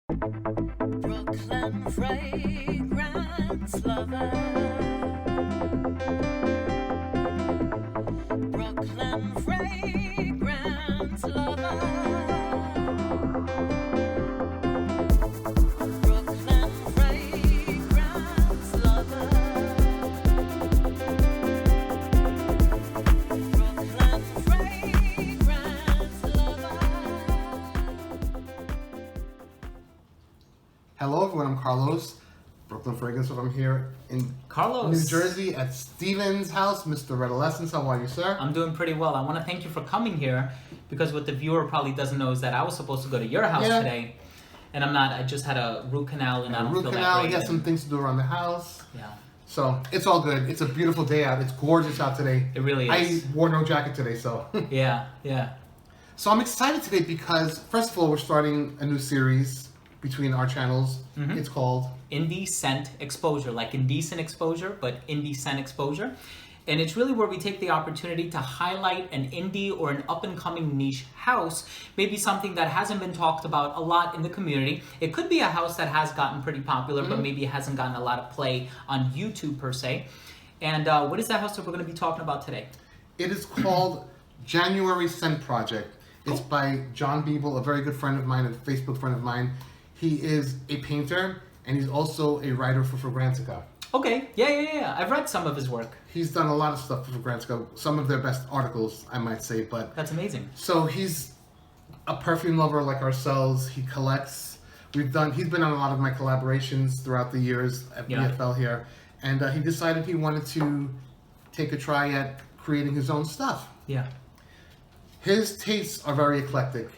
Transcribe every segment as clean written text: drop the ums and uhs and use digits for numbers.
Brooklyn fragrance lover. Brooklyn fragrance lover. Brooklyn fragrance lover. Brooklyn fragrance lover. Hello everyone, I'm Carlos, Brooklyn Fragrance. I'm here in Carlos. New Jersey at Steven's house, Mr. Redolessence. How are you, sir? I'm doing pretty well. I want to thank you for coming here because what the viewer probably doesn't know is that I was supposed to go to your house today, and I'm not. I just had a root canal and I don't root feel canal, that great. we got some things to do around the house. Yeah, So it's all good. It's a beautiful day out. It's gorgeous out today. it really I is. wore no jacket today, so. Yeah. So I'm excited today because, first of all, we're starting a new series between our channels. Mhm. It's called Indie scent exposure, like indecent exposure, but indie scent exposure. And it's really where we take the opportunity to highlight an indie or an up-and-coming niche house, maybe something that hasn't been talked about a lot in the community. It could be a house that has gotten pretty popular, but maybe it hasn't gotten a lot of play on YouTube per se. And what is that house that we're going to be talking about today? It is called January Scent Project. It's Cool. by John Beeble, a very good friend of mine, a Facebook friend of mine. He is a painter, and he's also a writer for Fragrantica. Okay, yeah. I've read some of his work. He's done a lot of stuff for Fragrantica, some of their best articles, I might say. But That's amazing. so he's a perfume lover like ourselves. He collects. He's been on a lot of my collaborations throughout the years at Yeah. BFL here, and he decided he wanted to take a try at creating his own stuff. Yeah. His tastes are very eclectic.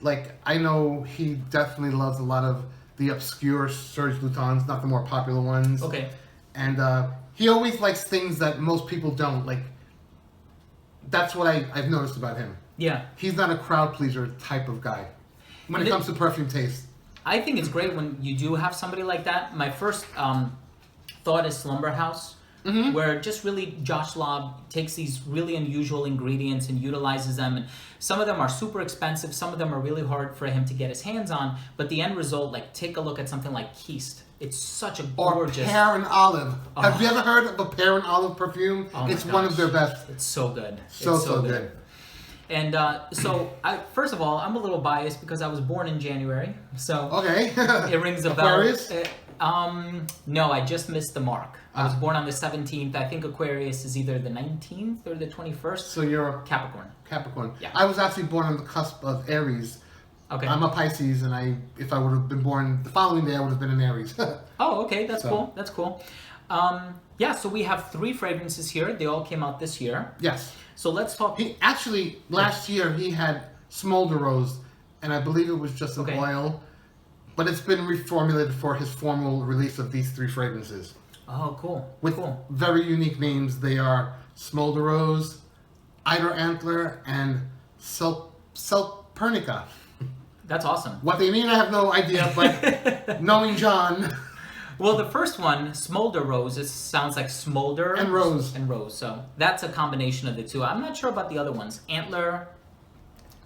Like, I know he definitely loves a lot of the obscure Serge Lutens, not the more popular ones. Okay. And he always likes things that most people don't. Like, that's what I've noticed about him. Yeah. He's not a crowd pleaser type of guy when it comes to perfume taste. I think it's great when you do have somebody like that. My first thought is Slumber House, where just really Josh Lobb takes these really unusual ingredients and utilizes them. And some of them are super expensive. Some of them are really hard for him to get his hands on. But the end result, like take a look at something like Keist. It's such a Or gorgeous. pear and olive. Have you ever heard of a pear and olive perfume? Oh my It's one of gosh. their best. It's so good. So It's good. And first of all, I'm a little biased because I was born in January. So Okay. it rings a bell. Aquarius? No, I just missed the mark. I was Ah. born on the 17th. I think Aquarius is either the 19th or the 21st. So you're a Capricorn. Capricorn. Yeah. I was actually born on the cusp of Aries. Okay. I'm a Pisces, and if I would have been born the following day, I would have been an Aries. Oh, okay. That's So- cool. That's cool. Yeah, so we have 3 fragrances here. They all came out this year. Yes. So let's talk. He actually last year he had Smoulder Rose, and I believe it was just an Okay. oil, but it's been reformulated for his formal release of these 3 fragrances Oh, cool. with Cool. very unique names. They are Smoulder Rose, Eider Antler, and Selpernica. That's awesome. What they mean, I have no idea, but knowing John. Well, the first one, Smoulder Rose, it sounds like smolder And rose. And rose. So that's a combination of the two. I'm not sure about the other ones. Antler.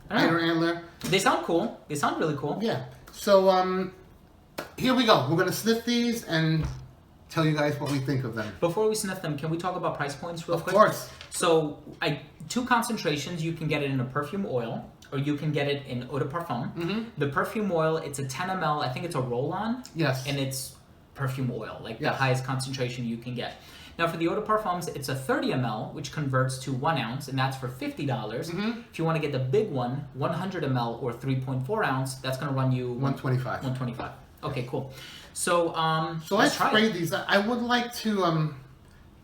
I don't know. Eider Antler. They sound cool. They sound really cool. Yeah. So here we go. We're gonna sniff these and tell you guys what we think of them. Before we sniff them, can we talk about price points real Of quick? course. So, 2 concentrations. You can get it in a perfume oil, or you can get it in eau de parfum. The perfume oil, it's a 10 ml. I think it's a roll-on. Yes. And it's perfume oil, like the Yes. highest concentration you can get. Now for the eau de parfums, it's a 30 ml, which converts to 1 ounce, and that's for $50. If you want to get the big one, 100 ml or 3.4 ounce, that's going to run you 125. 125. Okay, cool. So, So I let's try sprayed it. these. I would like to.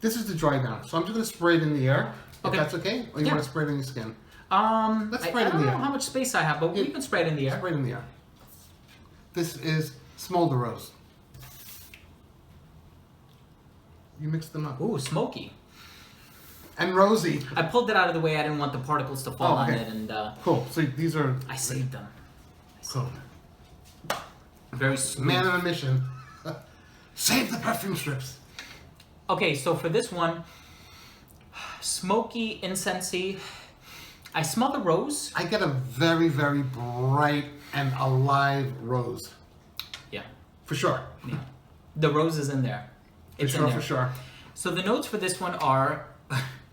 This is the dry down, so I'm just gonna spray it in the air. If Okay. that's okay, or you Yeah. want to spray it in your skin? Let's I spray it in don't the know air. how much space I have, but we Yeah. can spray it in the air. Spray it in the air. This is Smoulder Rose. You mix them up. Ooh, smoky. And rosy. I pulled it out of the way. I didn't want the particles to fall Oh, okay. on it, and Cool. So these are. I saved them. Cool. Very smooth. Man on a mission. Save the perfume strips. Okay, so for this one, Smoky Incense. I smell the rose. I get a very, very bright and alive rose. Yeah. For sure. Yeah. The rose is in there. It's in there. For sure. So the notes for this one are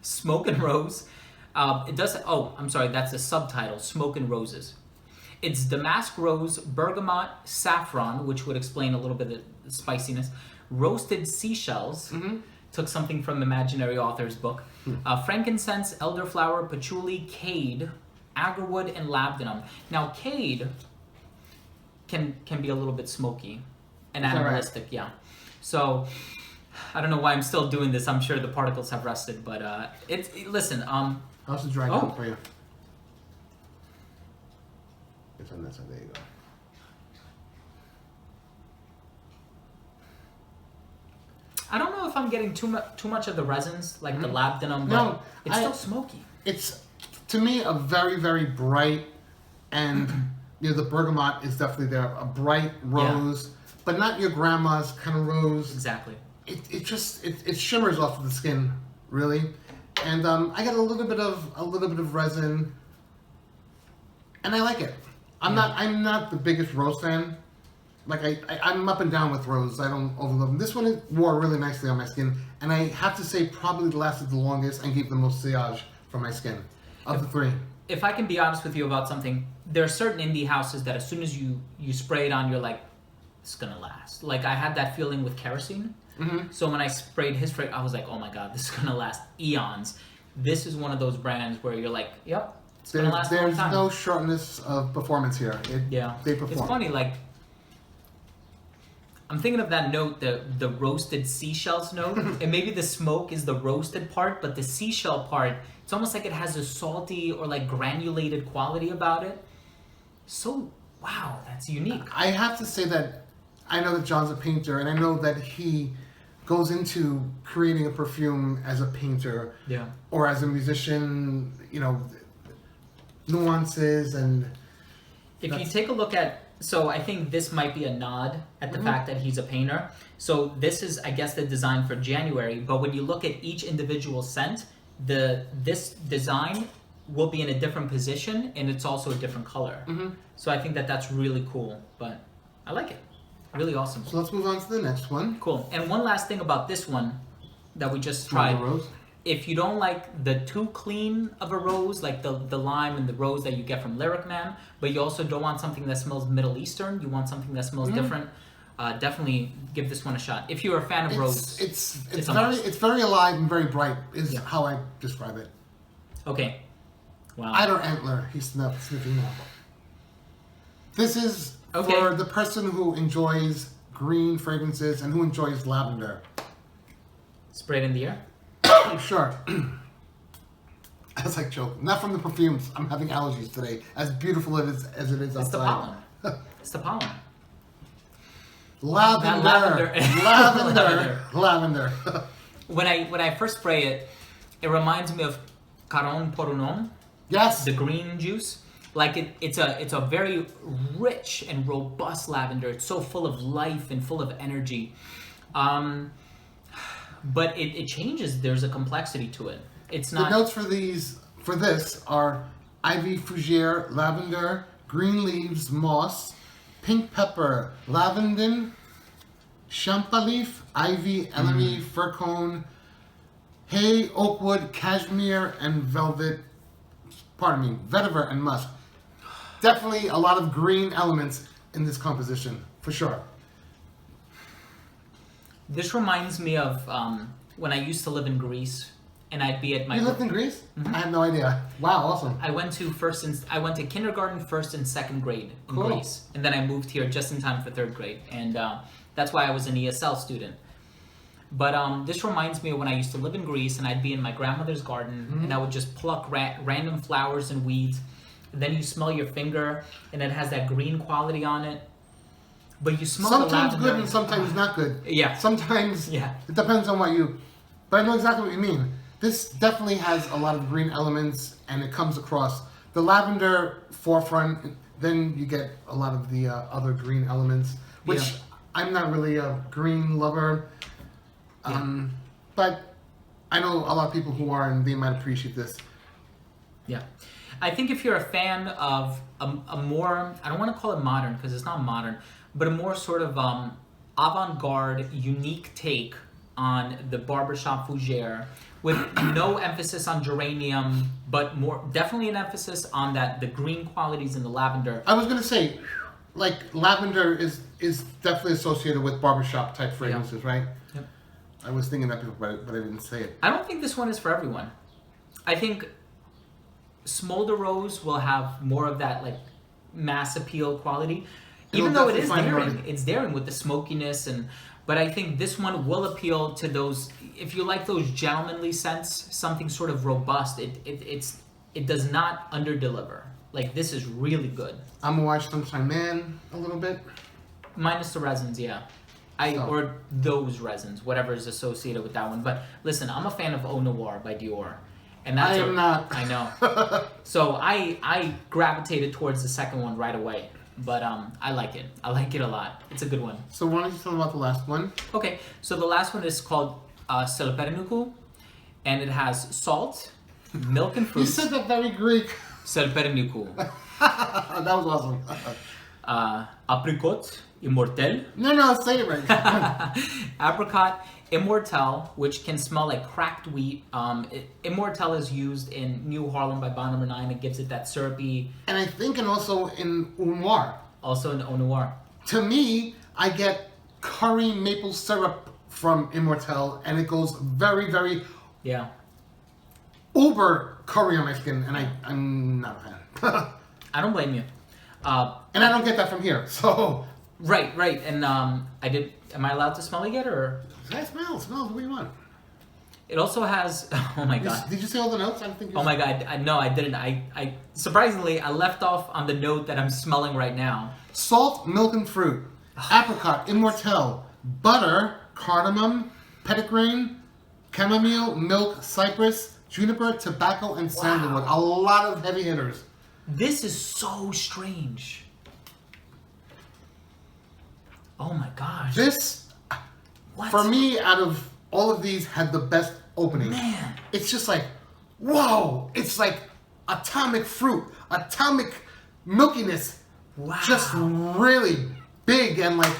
Smoke and Rose. It does. Oh, I'm sorry. That's the subtitle. Smoke and Roses. It's damask rose, bergamot, saffron, which would explain a little bit of the spiciness. Roasted seashells. Took something from Imaginary Author's book. Frankincense, elderflower, patchouli, cade, agarwood, and labdanum. Now, cade can be a little bit smoky and Is that right? animalistic. Yeah. So I don't know why I'm still doing this. I'm sure the particles have rested, but listen. How's the dry Oh. down for you? It's on that side. There you go. I don't know if I'm getting too much of the resins, like the labdanum, but No, it's still smoky. It's, to me, a very, very bright, and the bergamot is definitely there. A bright rose, but not your grandma's kind of rose. Exactly. It shimmers off of the skin, really, and I get a little bit of resin, and I like it. I'm not the biggest rose fan. Like I'm up and down with rose. I don't overlove them. This one wore really nicely on my skin, and I have to say probably lasted the longest and gave the most sillage for my skin of the three. If I can be honest with you about something, there are certain indie houses that as soon as you spray it on, you're like, it's gonna last. Like I had that feeling with kerosene. So when I sprayed his spray, I was like, oh my god, this is gonna last eons. This is one of those brands where you're like, yep, it's gonna last a long There's time. no shortness of performance here. They perform. It's funny, like I'm thinking of that note, the roasted seashells note, and maybe the smoke is the roasted part, but the seashell part, it's almost like it has a salty or like granulated quality about it. So, wow, that's unique. I have to say that I know that John's a painter, and I know that he goes into creating a perfume as a painter, or as a musician. Nuances and. If you take a look at, so I think this might be a nod at the fact that he's a painter. So this is, I guess, the design for January. But when you look at each individual scent, this design will be in a different position, and it's also a different color. So I think that's really cool. But I like it. Really awesome. So let's move on to the next one. Cool. And one last thing about this one that we just Smoulder tried. Rose. If you don't like the too clean of a rose, like the lime and the rose that you get from Lyric Man, but you also don't want something that smells Middle Eastern, you want something that smells different, definitely give this one a shot. If you're a fan of rose, It's very alive and very bright is how I describe it. Okay. Wow. Eider Antler, he's sniffing now. This is Okay. for the person who enjoys green fragrances and who enjoys lavender. Spray it in the air. Sure. I was like, joke. Not from the perfumes. I'm having allergies today. As beautiful as it is outside. It's the pollen. It's the pollen. Lavender. Lavender. Lavender. When I first spray it, it reminds me of Caron por un Homme, Yes. the green juice. Like it's a very rich and robust lavender. It's so full of life and full of energy. But it changes. There's a complexity to it. It's The not. notes for this are ivy fougere, lavender, green leaves, moss, pink pepper, lavandin, champa leaf, ivy, elemi, fir cone, hay, oakwood, cashmere, and velvet. Pardon me, vetiver and musk. Definitely a lot of green elements in this composition, for sure. This reminds me of when I used to live in Greece, and I'd be at my. You lived in Greece? I had no idea. Wow, awesome. I went to kindergarten, first and second grade in Cool. Greece, and then I moved here just in time for third grade, and that's why I was an ESL student. But this reminds me of when I used to live in Greece, and I'd be in my grandmother's garden, and I would just pluck random flowers and weeds. And then you smell your finger, and it has that green quality on it. But you smell Sometimes the lavender. good and sometimes not good. Yeah. Sometimes Yeah. it depends on what you. But I know exactly what you mean. This definitely has a lot of green elements, and it comes across the lavender forefront. Then you get a lot of the other green elements, which Yeah. I'm not really a green lover. But I know a lot of people who are, and they might appreciate this. Yeah. I think if you're a fan of a more, I don't want to call it modern because it's not modern, but a more sort of avant-garde, unique take on the barbershop fougere, with no emphasis on geranium, but more definitely an emphasis on the green qualities in the lavender. I was gonna say, like lavender is definitely associated with barbershop type fragrances, right? Yep. I was thinking that before, but I didn't say it. I don't think this one is for everyone. I think Smoulder Rose will have more of that like mass appeal quality, even though it is daring. It's daring with the smokiness but I think this one will appeal to those, if you like those gentlemanly scents, something sort of robust. It does not underdeliver. Like, this is really good. I'm gonna watch Sunshine Man a little bit. Minus the resins, yeah. Or those resins, whatever is associated with that one. But listen, I'm a fan of Eau Noir by Dior. And that's I am not. I know. So I gravitated towards the second one right away. But I like it. I like it a lot. It's a good one. So why don't you tell me about the last one? Okay, so the last one is called Smoulder, and it has salt, milk and fruit. You said that very Greek. Smoulder. That was awesome. Apricot Immortel. No, say it right. Apricot Immortel, which can smell like cracked wheat. Immortel is used in New Harlem by Bond No. 9. It gives it that syrupy. And I think, and also in Eau Noir. Also in Eau Noir. To me, I get curry maple syrup from Immortel, and it goes very, very Yeah. uber curry on my skin, and I'm not a fan. I don't blame you. And I don't get that from here, so... Right. And am I allowed to smell it yet, or? I smell. What do you want? It also has, oh my god. Did you say all the notes? I don't think you Oh my god, no, I didn't. I surprisingly, I left off on the note that I'm smelling right now. Salt, milk, and fruit. Apricot, Immortel, butter, cardamom, petitgrain, chamomile, milk, cypress, juniper, tobacco, and sandalwood. A lot of heavy hitters. This is so strange. Oh my gosh. This, What? for me, out of all of these, had the best opening. Man. It's just like, whoa! It's like atomic fruit, atomic milkiness. Wow. Just really big and like,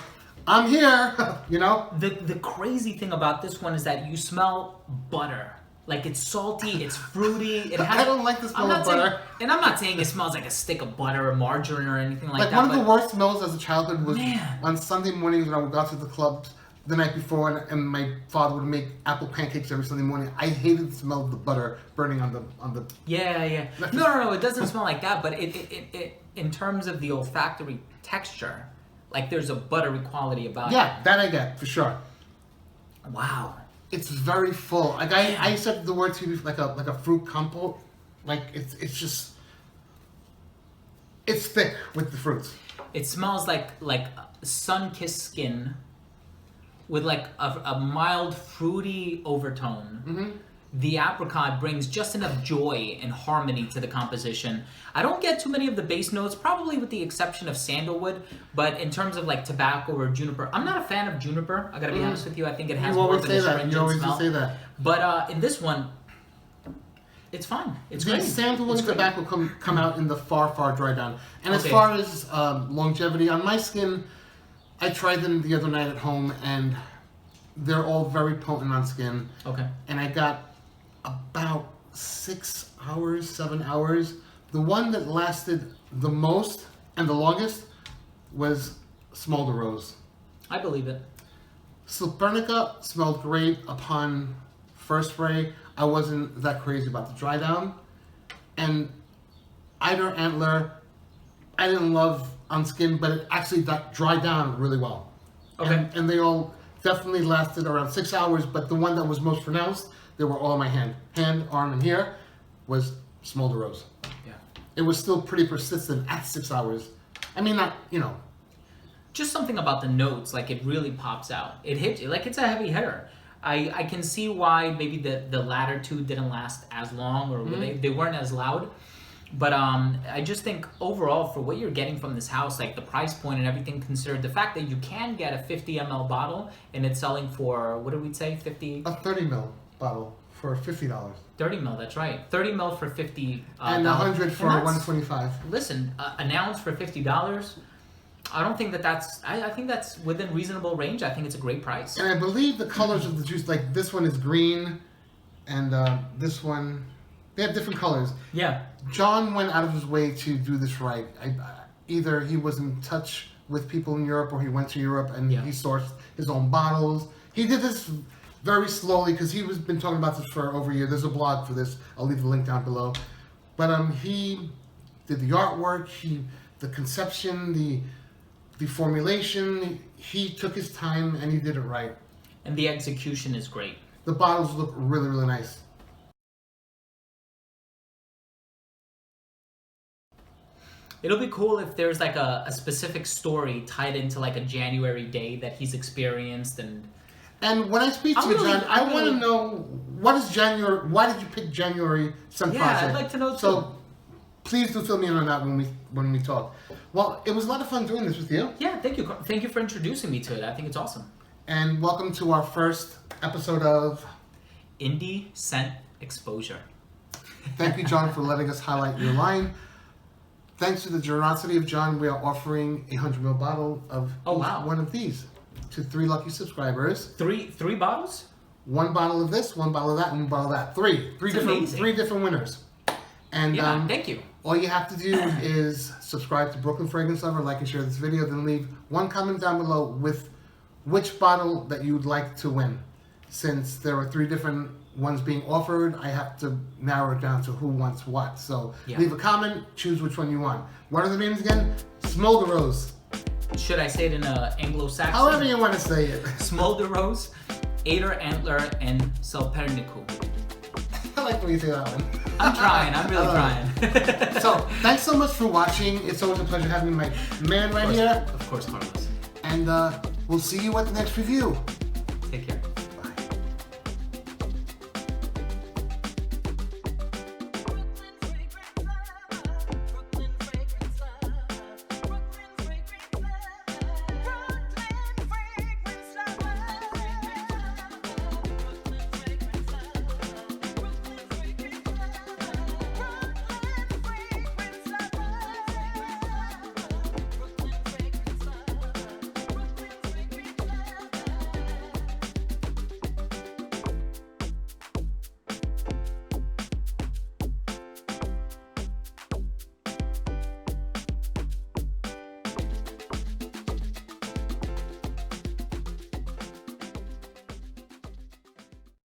I'm here, you know? The crazy thing about this one is that you smell butter. Like, it's salty, it's fruity. I don't like the smell of butter. And I'm not saying it smells like a stick of butter or margarine or anything like that. One of the worst smells as a childhood was Man. on Sunday mornings when I would go out to the clubs the night before, and my father would make apple pancakes every Sunday morning. I hated the smell of the butter burning on the. Yeah. No, it doesn't smell like that. But it in terms of the olfactory texture, like there's a buttery quality about it. Yeah, that I get for sure. Wow. It's very full. Like I said the word to you like a fruit compote. Like it's just it's thick with the fruits. It smells like sun-kissed skin with like a mild fruity overtone. Mm-hmm. The apricot brings just enough joy and harmony to the composition. I don't get too many of the base notes, probably with the exception of sandalwood, but in terms of like tobacco or juniper, I'm not a fan of juniper. I gotta be honest with you. I think it has You more always of say an that. astringent You always smell. say that. But in this one, it's fine. It's The great. sandalwood It's and great. tobacco come out in the far dry down. And as Okay. far as longevity on my skin, I tried them the other night at home, and they're all very potent on skin. Okay. And I got about 6 hours, 7 hours. The one that lasted the most and the longest was Smoulder Rose. I believe it. Smoulder smelled great upon first spray. I wasn't that crazy about the dry down. And Eider Antler, I didn't love on skin, but it actually dried down really well. Okay. And they all definitely lasted around 6 hours, but the one that was most pronounced, they were all in my hand, arm, and here, was Smoulder Rose. Yeah. It was still pretty persistent at 6 hours. I mean, not, Just something about the notes, like it really pops out. It hits you, like it's a heavy hitter. I can see why maybe the latter two didn't last as long, or they weren't as loud. But I just think overall, for what you're getting from this house, like the price point and everything considered, the fact that you can get a 50 ml bottle and it's selling for, what did we say, 50? A 30 ml bottle for $50. 30 ml, that's right. 30 ml for 50 And dollars. 100 for And that's- $125. Listen, an ounce for $50. I don't think that's. I think that's within reasonable range. I think it's a great price. And I believe the colors of the juice, like this one is green, and this one, they have different colors. Yeah. John went out of his way to do this right. Either he was in touch with people in Europe, or he went to Europe and Yeah. he sourced his own bottles. He did this very slowly because he was been talking about this for over a year. There's a blog for this. I'll leave the link down below. But he did the artwork, the conception, the formulation. He took his time and he did it right. And the execution is great. The bottles look really, really nice. It'll be cool if there's like a specific story tied into like a January day that he's experienced and. And when I speak to you, John, I want to know what is January. Why did you pick January Sun Project? I'd like to know too. So please do fill me in on that when we talk. Well, it was a lot of fun doing this with you. Yeah, thank you. Thank you for introducing me to it. I think it's awesome. And welcome to our first episode of Indie Scent Exposure. Thank you, John, for letting us highlight your line. Thanks to the generosity of John, we are offering a 100ml bottle of one of these to 3 lucky subscribers. Three bottles? 1 bottle of this, 1 bottle of that, and 1 bottle of that. Three different winners. And thank you. all you have to do is subscribe to Brooklyn Fragrance Lover, like and share this video, then leave 1 comment down below with which bottle that you'd like to win. Since there are 3 different ones being offered, I have to narrow it down to who wants what. So leave a comment, choose which one you want. What are the names again? Smoulder Rose. Should I say it in Anglo-Saxon? However you want to say it. Smoulder Rose, Eider Antler, and Selperniku. I like the way you say that one. I'm trying. I'm really trying. So, thanks so much for watching. It's always a pleasure having my man right here. Of course, Carlos. And we'll see you at the next review. Take care.